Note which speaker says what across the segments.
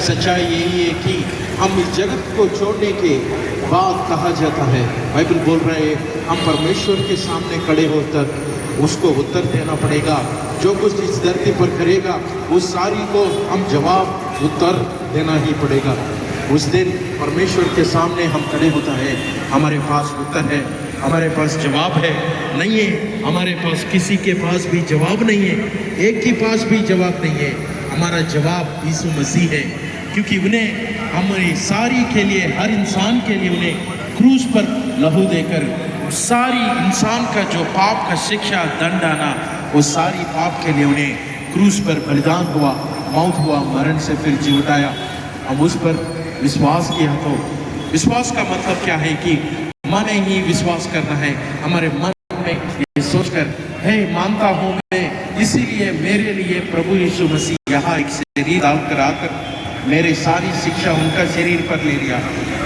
Speaker 1: सच्चाई यही है कि हम इस जगत को छोड़ने के बाद कहा जाता है, बाइबल बोल रहे हैं हम परमेश्वर के सामने खड़े होकर उसको उत्तर देना पड़ेगा। जो कुछ इस धरती पर करेगा उस सारी को हम जवाब उत्तर देना ही पड़ेगा। उस दिन परमेश्वर के सामने हम खड़े होता है, हमारे पास उत्तर है, हमारे पास जवाब है नहीं है, हमारे पास किसी के पास भी जवाब नहीं है, एक के पास भी जवाब नहीं है। हमारा जवाब यीशु मसीह है, क्योंकि उन्हें हमारी सारी के लिए, हर इंसान के लिए उन्हें क्रूस पर लहू देकर सारी इंसान का जो पाप का शिक्षा दंड आना, वो सारी पाप के लिए उन्हें क्रूस पर बलिदान हुआ, मौत हुआ, मरण से फिर जी उठाया। हम उस पर विश्वास किया तो विश्वास का मतलब क्या है कि मन ही विश्वास करना है। हमारे मन में ये सोचकर है मानता हूँ मैं, इसीलिए मेरे लिए प्रभु यीशु मसीह यहाँ एक शरीर डालकर आकर मेरे सारी शिक्षा उनका शरीर पर ले लिया।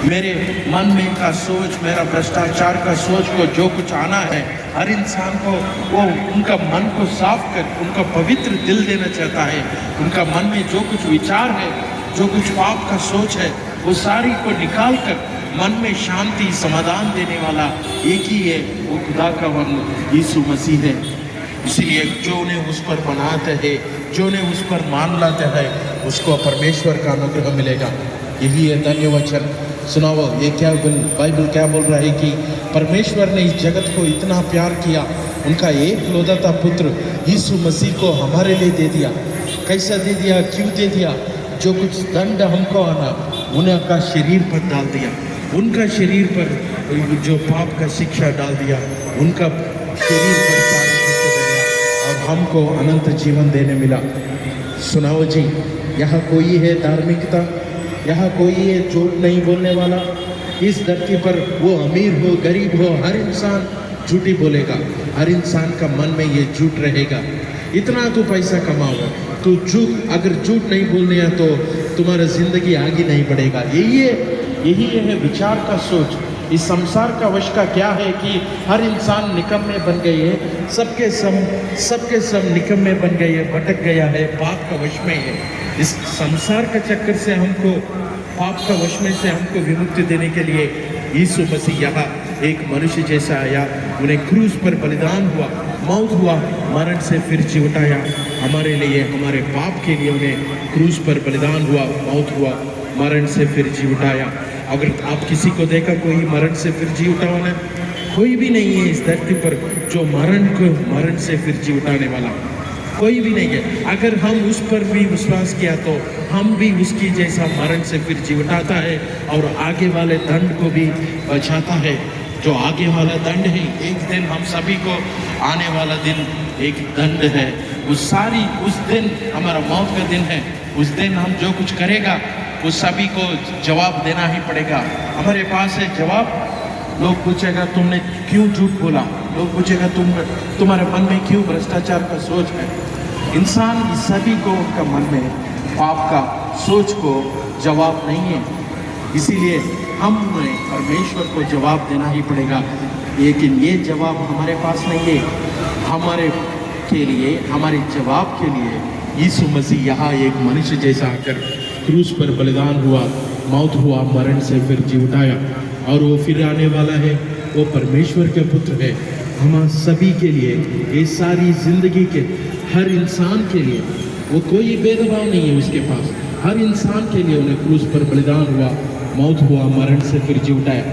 Speaker 1: मेरे मन में का सोच, मेरा भ्रष्टाचार का सोच को जो कुछ आना है, हर इंसान को वो उनका मन को साफ कर उनका पवित्र दिल देना चाहता है। उनका मन में जो कुछ विचार है, जो कुछ पाप का सोच है, वो सारी को निकाल कर मन में शांति समाधान देने वाला एक ही है, वो खुदा का वर्ण यीशु मसीह है। इसीलिए जो उन्हें उस पर बनाते हैं, जो उन्हें उस पर मान लाते हैं, उसको परमेश्वर का अनुग्रह मिलेगा। यही है धन्य वचन। सुनाओ ये क्या बाइबल क्या बोल रहा है कि परमेश्वर ने इस जगत को इतना प्यार किया, उनका एक लौता पुत्र यीशु मसीह को हमारे लिए दे दिया। कैसा दे दिया, क्यों दे दिया? जो कुछ दंड हमको आना उनका शरीर पर डाल दिया, उनका शरीर पर जो पाप का शिक्षा डाल दिया, उनका शरीर पर सारी शिक्षा दिया और हमको अनंत जीवन देने मिला। सुनाओ जी, यहाँ कोई है धार्मिकता, यहाँ कोई है झूठ नहीं बोलने वाला। इस धरती पर वो अमीर हो गरीब हो, हर इंसान झूठी बोलेगा, हर इंसान का मन में ये झूठ रहेगा। इतना तो पैसा कमाओ, तो झूठ अगर झूठ नहीं बोलने है तो तुम्हारा जिंदगी आगे नहीं बढ़ेगा। यही है विचार का सोच। इस संसार का वश का क्या है कि हर इंसान निकम्मे बन गए हैं, सबके सब निकम्मे बन गए हैं, भटक गया है, पाप का वश में है। इस संसार का चक्कर से हमको, पाप का वश में से हमको विमुक्ति देने के लिए यीशु मसीह यहाँ एक मनुष्य जैसा आया, उन्हें क्रूस पर बलिदान हुआ, मौत हुआ, मरण से फिर जी उठाया। हमारे लिए, हमारे पाप के लिए उन्हें क्रूस पर बलिदान हुआ, मौत हुआ, मरण से फिर जी उठाया। अगर आप किसी को देखा कोई मरण से फिर जी उठा वाला, कोई भी नहीं है इस धरती पर जो मरण से फिर जी उठाने वाला, कोई भी नहीं है। अगर हम उस पर भी विश्वास किया तो हम भी उसकी जैसा मरण से फिर जी उठाता है और आगे वाले दंड को भी बचाता है। जो आगे वाला दंड है, एक दिन हम सभी को आने वाला दिन एक दंड है। उस दिन हमारा मौत का दिन है। उस दिन हम जो कुछ करेगा उस सभी को जवाब देना ही पड़ेगा। हमारे पास है जवाब। लोग पूछेगा तुमने क्यों झूठ बोला, लोग पूछेगा तुम्हारे मन में क्यों भ्रष्टाचार का सोच है। इंसान इस सभी को उनका मन में पाप का सोच को जवाब नहीं है, इसीलिए हमें परमेश्वर को जवाब देना ही पड़ेगा। लेकिन ये जवाब हमारे पास नहीं है। हमारे के लिए, हमारे जवाब के लिए यीशु मसीह यहाँ एक मनुष्य जैसा आकर क्रूस पर बलिदान हुआ, मौत हुआ, मरण से फिर जी उठाया और वो फिर आने वाला है। वो परमेश्वर के पुत्र है। हम सभी के लिए, ये सारी जिंदगी के हर इंसान के लिए, वो कोई भेदभाव नहीं है उसके पास। हर इंसान के लिए उन्हें क्रूस पर बलिदान हुआ, मौत हुआ, मरण से फिर जी उठाया।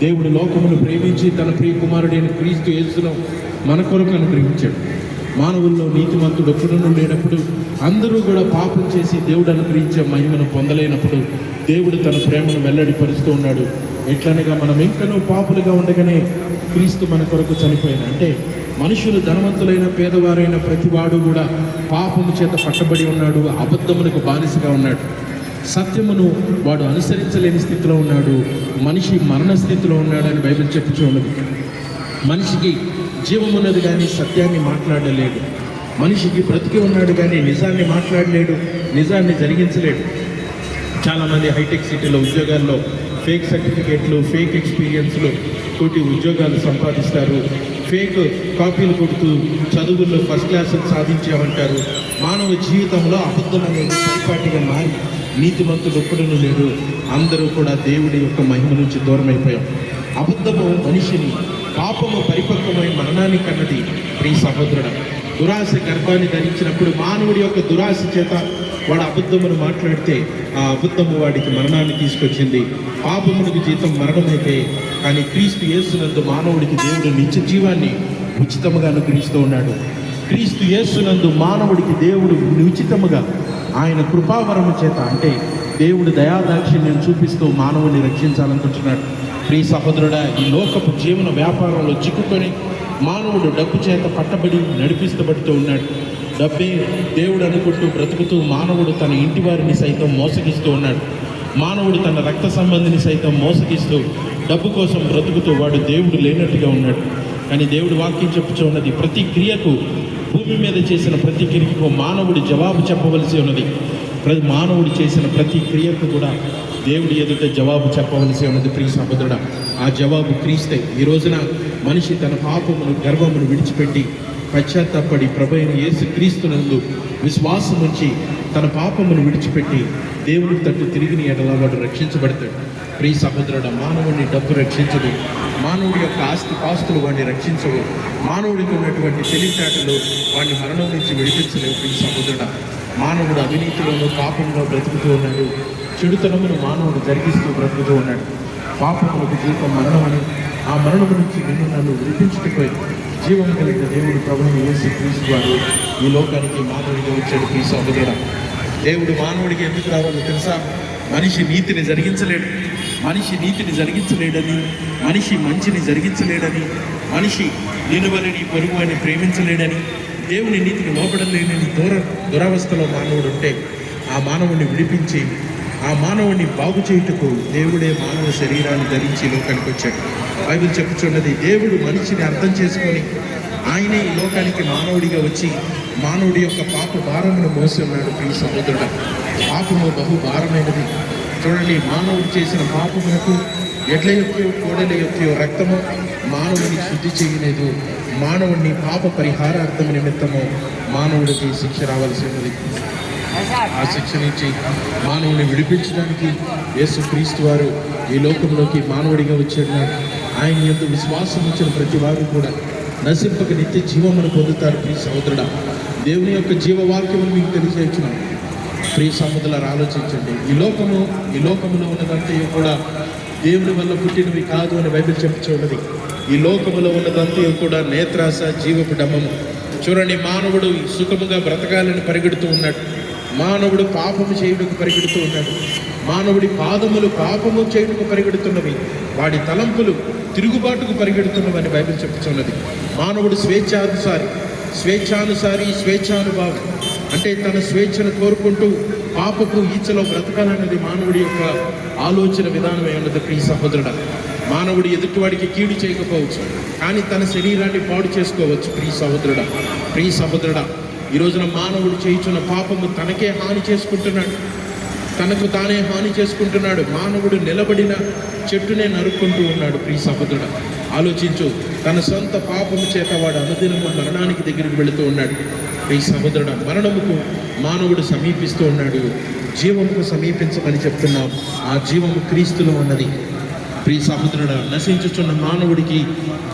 Speaker 1: దేవుడు లోకమును ప్రేమించి తన ప్రియ కుమారుడైన క్రీస్తు యేసును మన కొరకు అనుగ్రహించాడు. మానవుల్లో నీతిమంతుడు ఒక్కడును లేనప్పుడు, అందరూ కూడా పాపం చేసి దేవుడు అనుగ్రహించే మహిమను పొందలేనప్పుడు దేవుడు తన ప్రేమను వెల్లడిపరుస్తూ ఉన్నాడు. ఎట్లనగా మనం ఇంకనూ పాపులుగా ఉండగానే క్రీస్తు మన కొరకు చనిపోయాడు. అంటే మనుషులు ధనవంతులైన పేదవారైన ప్రతివాడు కూడా పాపము చేత పట్టబడి ఉన్నాడు, అబద్ధములకు బానిసగా ఉన్నాడు. సత్యమును వాడు అనుసరించలేని స్థితిలో ఉన్నాడు. మనిషి మరణ స్థితిలో ఉన్నాడని బైబిల్ చెప్పుచూ ఉన్నది. మనిషికి జీవమున్నది కానీ సత్యాన్ని మాట్లాడలేడు. మనిషికి బ్రతికి ఉన్నాడు కానీ నిజాన్ని మాట్లాడలేడు, నిజాన్ని జరిగించలేడు. చాలామంది హైటెక్ సిటీలో ఉద్యోగాల్లో ఫేక్ సర్టిఫికేట్లు, ఫేక్ ఎక్స్పీరియన్స్లు తోటి ఉద్యోగాలు సంపాదిస్తారు. ఫేక్ కాపీలు కొడుతూ చదువుల్లో ఫస్ట్ క్లాస్ సాధించామంటారు. మానవ జీవితంలో అబద్ధం అనేది పరిపాటిగా మారి నీతిమంతుడు ఒక్కడును లేడు. అందరూ కూడా దేవుడి యొక్క మహిమ నుంచి దూరం అయిపోయాం. అబద్ధము మనిషిని, పాపము పరిపక్వమై మరణాన్ని కన్నది. ప్రియ సహోదరుడ, దురాశ గర్భాన్ని ధరించినప్పుడు మానవుడి యొక్క దురాశ చేత వాడు అబద్ధమును మాట్లాడితే ఆ అబద్ధము వాడికి మరణాన్ని తీసుకొచ్చింది. పాపమునికి జీతం మరణమైతే, కానీ క్రీస్తు యేసునందు మానవుడికి దేవుడు నిత్య జీవాన్ని ఉచితముగా అనుగ్రహిస్తూ ఉన్నాడు. క్రీస్తు యేసునందు మానవుడికి దేవుడు ఉచితముగా ఆయన కృపావరము చేత, అంటే దేవుడు దయాదాక్షిణ్యం చూపిస్తూ మానవుని రక్షించాలనుకుంటున్నాడు. ప్రియ సహోదరుడా, ఈ లోకపు జీవన వ్యాపారంలో చిక్కుకొని మానవుడు డబ్బు చేత పట్టబడి నడిపిస్తబడుతూ ఉన్నాడు. డబ్బే దేవుడు అనుకుంటూ బ్రతుకుతూ మానవుడు తన ఇంటి వారిని సైతం మోసగిస్తూ ఉన్నాడు. మానవుడు తన రక్త సంబంధిని సైతం మోసగిస్తూ డబ్బు కోసం బ్రతుకుతూ వాడు దేవుడు లేనట్టుగా ఉన్నాడు. కానీ దేవుడు వాక్యం చెప్పుచూ ఉన్నది, ప్రతి క్రియకు, భూమి మీద చేసిన ప్రతి క్రియకు మానవుడు జవాబు చెప్పవలసి ఉన్నది. మానవుడు చేసిన ప్రతి క్రియకు కూడా దేవుడి ఎదుట జవాబు చెప్పవలసి ఉన్నది. ప్రియ సహోదరుడా, ఆ జవాబు క్రీస్తే. ఈ రోజున మనిషి తన పాపమును, గర్వమును విడిచిపెట్టి పశ్చాత్తాపడి ప్రభు అయిన యేసు క్రీస్తునందు విశ్వాసం ఉంచి తన పాపమును విడిచిపెట్టి దేవుని తట్టు తిరిగిన ఎడల వాడు రక్షించబడతాడు. ప్రియ సహోదరుడా, మానవుడిని డబ్బు రక్షించదు, మానవుడి యొక్క ఆస్తి పాస్తులు వాడిని రక్షించవు, మానవుడికి ఉన్నటువంటి తెలివితేటలు వాడిని మరణం నుంచి విడిపించలేవు. ప్రియ సహోదరుడా, మానవుడు అవినీతిలోనూ పాపంలో బ్రతుకుతూ ఉన్నాడు. చెడుతనమును మానవుడు జరిగిస్తూ బ్రతుకుతూ ఉన్నాడు. పాపములకు జీవితం మరణమని, ఆ మరణము నుంచి నిన్ను నన్ను విడిపించుకుపోయి జీవం కలిగిన దేవుడు ప్రభువుని యేసు క్రీస్తు వారు ఈ లోకానికి మానవుడిగా వచ్చాడు. ప్రియ సహోదరుడా, దేవుడు మానవుడికి ఎందుకు రావాలో తెలుసా? మనిషి నీతిని జరిగించలేడని, మనిషి మంచిని జరిగించలేడని, మనిషి నిలువలని పొరుగు అని ప్రేమించలేడని, దేవుని నీతిని లోపడలేనని దురవస్థలో మానవుడు ఉంటే ఆ మానవుడిని విడిపించి ఆ మానవుడిని బాగు చేయుటకు దేవుడే మానవ శరీరాన్ని ధరించి లోకానికి వచ్చాడు. బైబిల్ చెప్పుచున్నది, దేవుడు మనిషిని అర్థం చేసుకొని ఆయనే ఈ లోకానికి మానవుడిగా వచ్చి మానవుడి యొక్క పాప భారమును మోసి ఉన్నాడు. ప్రియ సహోదరుడా, పాపము బహు భారమైనది. చూడండి, మానవుడు చేసిన పాపములకు ఎడ్ల యొక్కయో కోడల యొక్కయో రక్తము మానవుని శుద్ధి చేయలేదు. మానవుడిని పాప పరిహారార్థం నిమిత్తము మానవుడికి శిక్ష రావాల్సి ఉన్నది. ఆ శిక్ష నుంచి మానవుని విడిపించడానికి యేసు క్రీస్తు వారు ఈ లోకంలోకి మానవుడిగా వచ్చాడు. ఆయన యందు విశ్వాసం ఉంచిన ప్రతి వారు కూడా నశింపక నిత్య జీవమును పొందుతారు. ప్రియ సహోదరుడా, దేవుని యొక్క జీవవాక్యమును మీకు తెలియజేస్తున్నాను. ప్రియ సహోదరులారా, ఆలోచించండి. ఈ లోకములో ఉన్నదంతయు కూడా దేవుని వల్ల పుట్టినవి కాదు అని బైబిల్ చెప్పుచున్నది. ఈ లోకములో ఉన్నదంతయు కూడా నేత్రాస, జీవపు డమ్మము. చూడండి, మానవుడు సుఖముగా బ్రతకాలని పరిగెడుతూ ఉన్నాడు. మానవుడు పాపము చేయుటకు పరిగెడుతూ ఉన్నాడు. మానవుడి పాదములు పాపము చేయుటకు పరిగెడుతున్నవి, వాడి తలంపులు తిరుగుబాటుకు పరిగెడుతున్నవని బైబిల్ చెప్పుచున్నది. మానవుడు స్వేచ్ఛానుభావం, అంటే తన స్వేచ్ఛను కోరుకుంటూ పాపపు ఈచలో బ్రతకాలన్నది మానవుడి యొక్క ఆలోచన విధానమే ఉన్నది. ప్రియ సహోదరుడా, మానవుడు ఎదుటివాడికి కీడు చేయకపోవచ్చు, కానీ తన శరీరాన్ని పాడు చేసుకోవచ్చు. ప్రియ సహోదరుడా, ఈ రోజున మానవుడు చేయుచున్న పాపము తనకే హాని చేసుకుంటున్నాడు, తనకు తానే హాని చేసుకుంటున్నాడు. మానవుడు నిలబడిన చెట్టునే నరుక్కుంటూ ఉన్నాడు. ప్రియ సహోదరుడా, ఆలోచించు. తన సొంత పాపము చేత వాడు అనుదినము మరణానికి దగ్గరికి వెళుతూ ఉన్నాడు. ప్రియ సహోదరుడా, మరణముకు మానవుడు సమీపిస్తూ ఉన్నాడు. జీవముకు సమీపించమని చెప్తున్నాం. ఆ జీవము క్రీస్తులో ఉన్నది. ప్రియ సహోదరుడా, నశించుచున్న మానవుడికి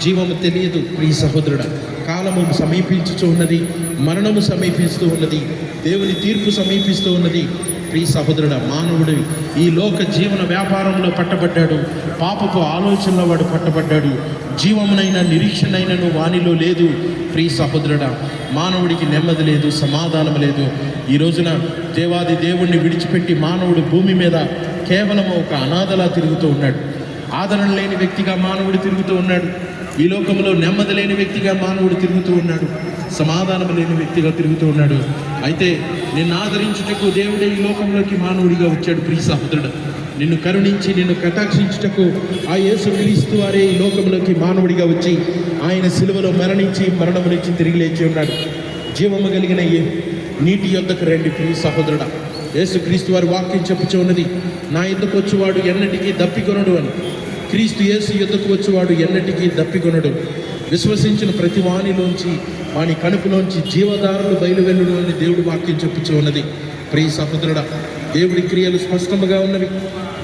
Speaker 1: జీవము తెలియదు. ప్రియ సహోదరుడా, కాలము సమీపించుచూ ఉన్నది, మరణము సమీపిస్తూ ఉన్నది, దేవుని తీర్పు సమీపిస్తూ ఉన్నది. ప్రియ సహోదరుడా, మానవుడు ఈ లోక జీవన వ్యాపారంలో పట్టబడ్డాడు. పాపపు ఆలోచనలో వాడు పట్టబడ్డాడు. జీవమునైనా నిరీక్షణైనను వానిలో లేదు. ప్రియ సహోదరుడా, మానవుడికి నెమ్మది లేదు, సమాధానం లేదు. ఈ రోజున దేవాది దేవుణ్ణి విడిచిపెట్టి మానవుడు భూమి మీద కేవలం ఒక అనాథలా తిరుగుతూ ఉన్నాడు. ఆదరణ లేని వ్యక్తిగా మానవుడు తిరుగుతూ ఉన్నాడు. ఈ లోకంలో నెమ్మది లేని వ్యక్తిగా మానవుడు తిరుగుతూ ఉన్నాడు. సమాధానం లేని వ్యక్తిగా తిరుగుతూ ఉన్నాడు. అయితే నిన్ను ఆదరించుటకు దేవుడే ఈ లోకంలోకి మానవుడిగా వచ్చాడు. ప్రియ సహోదరుడు, నిన్ను కరుణించి నిన్ను కటాక్షించుటకు ఆ యేసు క్రీస్తు వారే ఈ లోకంలోకి మానవుడిగా వచ్చి ఆయన సిలువలో మరణించి మరణము నుంచి తిరిగి లేచి ఉన్నాడు. జీవము కలిగిన నీటి యొద్దకు రండి. ప్రియ సహోదరుడా, యేసు క్రీస్తు వారి వాక్యం చెప్పుచూ ఉన్నది, నా యొద్దకు వచ్చేవాడు ఎన్నటికీ దప్పికొనడు అని. క్రీస్తు యేసు యొద్దకు వచ్చేవాడు ఎన్నటికీ దప్పికొనడు. విశ్వసించిన ప్రతి వానిలోంచి వాని కడుపులోంచి జీవధారలు బయలువెళ్ళును అని దేవుడి వాక్యం చెప్పుచూ ఉన్నది. ప్రియ సహోదరుడా, దేవుడి క్రియలు స్పష్టముగా ఉన్నవి.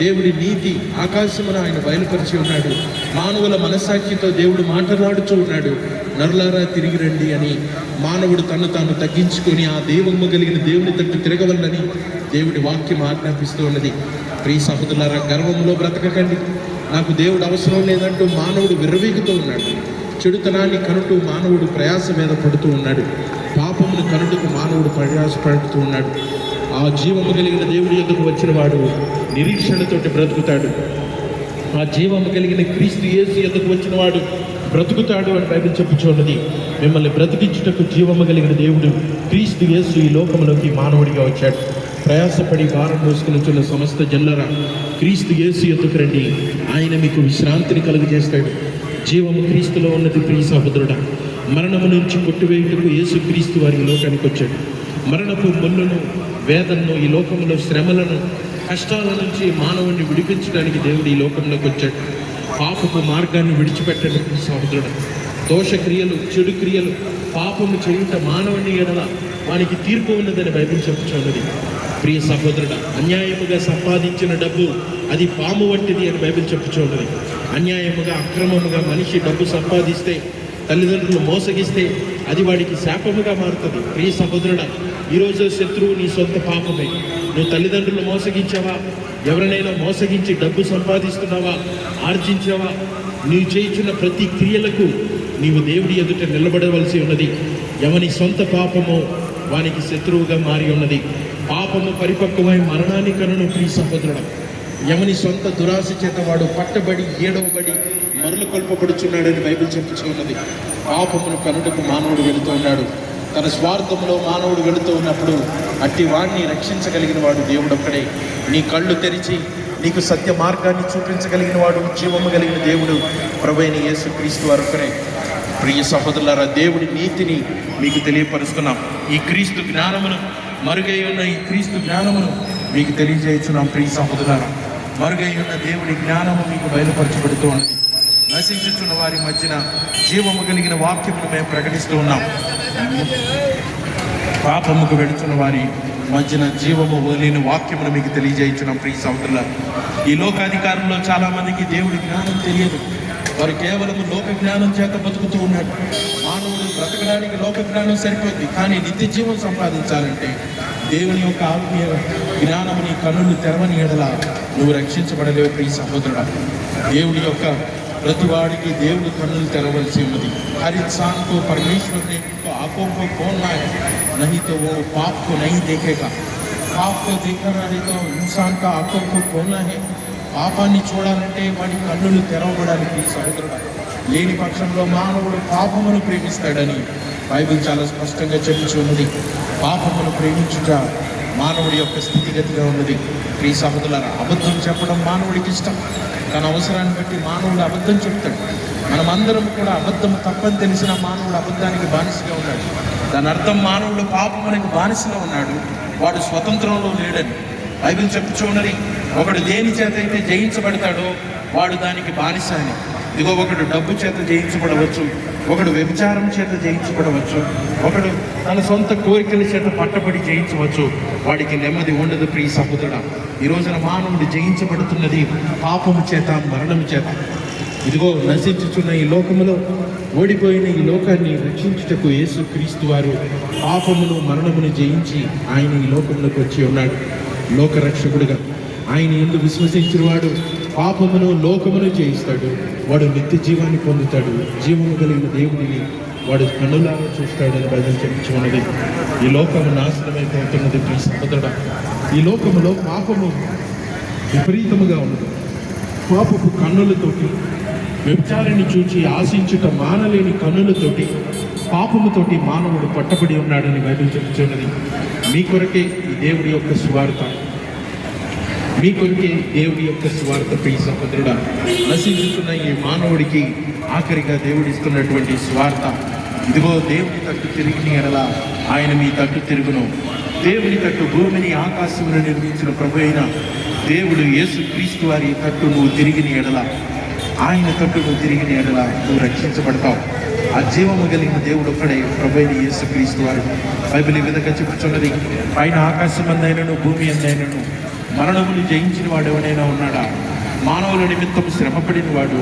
Speaker 1: దేవుడి నీతి ఆకాశమున ఆయన బయలుపరిచి ఉన్నాడు. మానవుల మనస్సాక్షితో దేవుడు మాట్లాడుతూ ఉన్నాడు. నరులారా తిరిగి రండి అని మానవుడు తను తాను తగ్గించుకొని ఆ దైవము కలిగిన దేవుని తట్టు తిరగవల్లని దేవుడి వాక్యం ఆజ్ఞాపిస్తూ ఉన్నది. ప్రియ సహోదరులారా, గర్వంలో బ్రతకకండి. నాకు దేవుడు అవసరం లేదంటూ మానవుడు విర్రవీగుతూ ఉన్నాడు. చెడుతనాన్ని కనుటూ మానవుడు ప్రయాస మీద పడుతూ ఉన్నాడు. పాపమును కనుటకు మానవుడు ప్రయాసపడుతూ ఉన్నాడు. ఆ జీవము కలిగిన దేవుడి యొద్దకు వచ్చిన వాడు నిరీక్షణతోటి బ్రతుకుతాడు. ఆ జీవము కలిగిన క్రీస్తు యేసు యొద్దకు వచ్చిన వాడు బ్రతుకుతాడు అని బైబిల్ చెప్పుచున్నది. మిమ్మల్ని బ్రతికించుటకు జీవము కలిగిన దేవుడు క్రీస్తు యేసు ఈ లోకములోకి మానవుడిగా వచ్చాడు. ప్రయాసపడి భారం మోసుకుని సమస్త జనులారా క్రీస్తు యేసు యొద్దకు రండి, ఆయన మీకు విశ్రాంతిని కలుగజేస్తాడు. జీవము క్రీస్తులో ఉన్నది. ప్రియ సహోదరుడా, మరణము నుంచి కొట్టివేయుటకు యేసు క్రీస్తు వారి లోకానికి వచ్చాడు. మరణపు ముళ్ళను, వేదనను, ఈ లోకంలో శ్రమలను, కష్టాల నుంచి మానవుడిని విడిపించడానికి దేవుడు ఈ లోకంలోకి వచ్చాడు. పాపపు మార్గాన్ని విడిచిపెట్టండి ప్రియ సహోదరుడా. దోషక్రియలు, చెడు క్రియలు, పాపము చేయుట మానవుని ఎడల వానికి తీర్పు ఉన్నదని బైబిల్ చెప్పుచున్నది. ప్రియ సహోదరుడా, అన్యాయముగా సంపాదించిన డబ్బు అది పాము వంటిది అని బైబిల్ చెప్పుచున్నది. అన్యాయముగా, అక్రమముగా మనిషి డబ్బు సంపాదిస్తే, తల్లిదండ్రులు మోసగిస్తే అది వాడికి శాపముగా మారుతుంది. ప్రియ సహోదరుడా, ఈరోజు శత్రువు నీ సొంత పాపమే. నువ్వు తల్లిదండ్రులు మోసగించావా? ఎవరినైనా మోసగించి డబ్బు సంపాదిస్తున్నావా? ఆర్జించావా? నీవు చేయించిన ప్రతి క్రియలకు నీవు దేవుడి ఎదుట నిలబడవలసి ఉన్నది. ఎవని సొంత పాపమో వానికి శత్రువుగా మారి ఉన్నది. పాపము పరిపక్వమై మరణాన్ని కనును. ప్రియ సహోదరుడా, ఎవని సొంత దురాశ చేత వాడు పట్టబడి ఏడవబడి మరలు కొల్పబడుచున్నాడని బైబిల్ చెప్పుచూ ఉన్నది. పాపమును కనుటకు మానవుడు వెళుతూ ఉన్నాడు. తన స్వార్థంలో మానవుడు వెళుతూ ఉన్నప్పుడు అట్టి వాడిని రక్షించగలిగిన వాడు దేవుడు ఒక్కడే. నీ కళ్ళు తెరిచి నీకు సత్య మార్గాన్ని చూపించగలిగిన వాడు, జీవము కలిగిన దేవుడు ప్రభువైన యేసు క్రీస్తు వారు ఒక్కరే. ప్రియ సహోదరులారా, దేవుడి నీతిని మీకు తెలియపరుస్తున్నాం. ఈ క్రీస్తు జ్ఞానమును, మరుగై ఉన్న ఈ క్రీస్తు జ్ఞానమును మీకు తెలియజేస్తున్నాం. ప్రియ సహోదరులారా, మరుగై ఉన్న దేవుడి జ్ఞానము మీకు బయలుపరచబడుతూ ఉన్నది. నశించుచున్న వారి మధ్యన జీవము కలిగిన వాక్యమును మేము ప్రకటిస్తూ ఉన్నాం. పాపముకు వెళుతున్న వారి మధ్యన జీవము వదిలిన వాక్యమును మీకు తెలియజేయించున్నాం. ప్రియ సహోదరులారా, ఈ లోకాధికారంలో చాలా మందికి దేవుడి జ్ఞానం తెలియదు. వారు కేవలం లోక జ్ఞానం చేత బతుకుతూ ఉన్నాడు. మానవుడు బ్రతకడానికి లోక జ్ఞానం సరిపోద్ది, కానీ నిత్య జీవం సంపాదించాలంటే దేవుని యొక్క ఆత్మీయ జ్ఞానముని కన్నులు తెరవని ఎడల నువ్వు రక్షించబడలేవు. ప్రియ సహోదరుడా, దేవుడి యొక్క ప్రతి వాడికి దేవుడి కన్నులు తెరవలసి ఉన్నది. हर इंसान को परमेश्वर ने आंखों को खोलना है, नहीं तो वो पाप को नहीं देखेगा. पाप को देखना नहीं तो इंसान का आंखों को खोलना है. పాపాన్ని చూడాలంటే వాడి కన్నులు తెరవబడాలి. ప్రియ సహోదరుడా, లేని పక్షంలో మానవుడు పాపమును ప్రేమిస్తాడని బైబిల్ చాలా స్పష్టంగా చెప్పుచూ ఉన్నది. పాపమును ప్రేమించుట మానవుడి యొక్క స్థితిగతిగా ఉన్నది. ప్రియ సహోదరులారా, అబద్ధం చెప్పడం మానవుడికి ఇష్టం. తన అవసరాన్ని బట్టి మానవుడు అబద్ధం చెప్తాడు. మనమందరం కూడా అబద్ధం తప్పని తెలిసిన మానవుడు అబద్ధానికి బానిసగా ఉన్నాడు. దాని అర్థం మానవుడు పాపమునికి బానిసగా ఉన్నాడు, వాడు స్వతంత్రంలో లేడని బైబిల్ చెప్పుచున్నది. ఒకడు దేని చేత అయితే జయించబడతాడో వాడు దానికి బానిస అని. ఇదిగో, ఒకడు డబ్బు చేత జయించబడవచ్చు, ఒకడు వ్యభిచారం చేత జయించబడవచ్చు, ఒకడు తన సొంత కోరికల చేత పట్టబడి జయించవచ్చు. వాడికి నెమ్మది ఉండదు. ప్రియ సహోదరుడా, ఈ రోజున మానవుడు జయించబడుతున్నది పాపము చేత, మరణము చేత. ఇదిగో, నశించుచున్న ఈ లోకములో ఓడిపోయిన ఈ లోకాన్ని రక్షించుటకు యేసు క్రీస్తు వారు పాపమును, మరణమును జయించి ఆయన ఈ లోకంలోకి వచ్చి ఉన్నాడు. లోకరక్షకుడుగా ఆయన యందు విశ్వసించిన వాడు పాపమును, లోకమును జయిస్తాడు. వాడు నిత్య జీవాన్ని పొందుతాడు. జీవము కలిగిన దేవుడిని వాడు కన్నులారా చూస్తాడని బైబిల్ చెప్పుచున్నది. ఈ లోకము నాశనమైపోతున్నది. ప్రియ సహోదరుడా, ఈ లోకములో పాపము విపరీతముగా ఉన్నది. పాపపు కన్నులతోటి, వ్యభిచారాన్ని చూచి ఆశించుట మానలేని కన్నులతోటి, పాపముతోటి మానవుడు పట్టబడి ఉన్నాడని బైబిల్ చెప్పుచున్నది. మీ కొరకే ఈ దేవుడి యొక్క సువార్త, మీ కొరకే దేవుడి యొక్క సువార్త. ప్రియ సహోదరుడా, నశించుతున్న ఈ మానవుడికి ఆఖరిగా దేవుడిస్తున్నటువంటి సువార్త. ఇదిగో, దేవుని తట్టు తిరిగిన ఎడల ఆయన మీ తట్టు తిరుగును. దేవుని తట్టు, భూమిని ఆకాశమును నిర్మించిన ప్రభు అయిన దేవుడు యేసు క్రీస్తు వారి తట్టు నువ్వు తిరిగిన ఎడల, ఆయన తట్టు నువ్వు తిరిగిన ఎడల నువ్వు రక్షించబడతావు. ఆ జీవము కలిగిన దేవుడు ఒక్కడే ప్రభువైన యేసుక్రీస్తు వారు. బైబిల్ ఈ విధంగా చెప్పుచున్నది, పైన ఆకాశం అందైనను భూమి అందైనను మరణమును జయించిన వాడు ఎవడైనా ఉన్నాడా? మానవుల నిమిత్తం శ్రమపడిన వాడు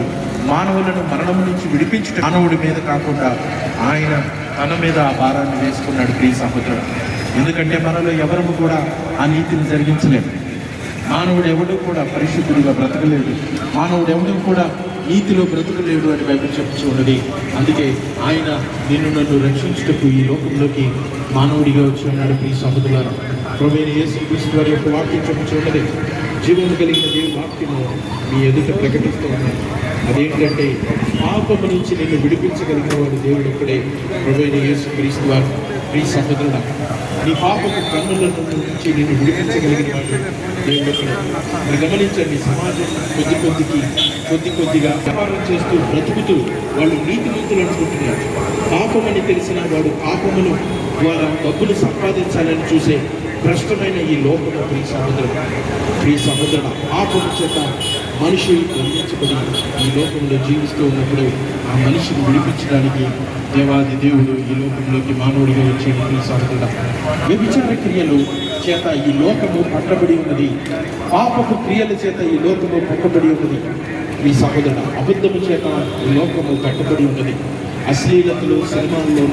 Speaker 1: మానవులను మరణము నుంచి విడిపించుట మానవుడి మీద కాకుండా ఆయన తన మీద ఆ భారాన్ని వేసుకున్నాడు ప్రియ సహోదరుడు. ఎందుకంటే మనలో ఎవరము కూడా ఆ నీతిని జరిగించలేము. మానవుడు ఎవడు కూడా పరిశుద్ధుడిగా బ్రతకలేడు, మానవుడు ఎవడు కూడా నీతిలో బ్రతకలేడు అని బైబిల్ చెప్పుచూ ఉన్నది. అందుకే ఆయన నిన్ను నన్ను రక్షించుటకు ఈ లోకంలోకి మానవుడిగా వచ్చి ఉన్నాడు ప్రియ సహోదరులారా. ప్రభువైన యేసుక్రీస్తు వారి యొక్క వాక్యం చెప్పుచూ ఉన్నది, జీవము కలిగిన దేవుని వాక్యము మీ ఎదుట ప్రకటిస్తూ ఉన్నాడు. అదేంటంటే పాపము నుంచి నిన్ను విడిపించగలిగిన వాడు దేవుడు ఒక్కడే ప్రభువైన యేసుక్రీస్తు వారు. ప్రియ సహోదరుడా, నీ పాపపు కన్నుల నుంచి నిన్ను విడిపించగలిగిన వాడు దేవుడు ఒక్కడే. మీరు గమనించండి, సమాజం కొద్దిగా వ్యాపారం చేస్తూ బ్రతుకుతూ వాళ్ళు నీతిమంతులు అనుకుంటున్నారు. పాపమని తెలిసిన వాడు పాపమును ద్వారా డబ్బులు సంపాదించాలని చూసే భ్రష్టమైన ఈ లోకము ప్రియ సహోదరుడు పాపము చేత మనిషి బంధించబడి ఈ లోకంలో జీవిస్తూ ఉన్నప్పుడు ఆ మనిషిని విడిపించడానికి దేవాది దేవుడు ఈ లోకంలోకి మానవుడిగా వచ్చే ప్రియ సహోదరుడు. వ్యభిచార క్రియలు చేత ఈ లోకము పట్టబడి ఉన్నది, పాపపు క్రియల చేత ఈ లోకము పట్టబడి ఉన్నది. ఈ సహోదరుడు అబద్ధము చేత ఈ లోకము కట్టబడి ఉన్నది. అశ్లీలతలు సినిమాల్లో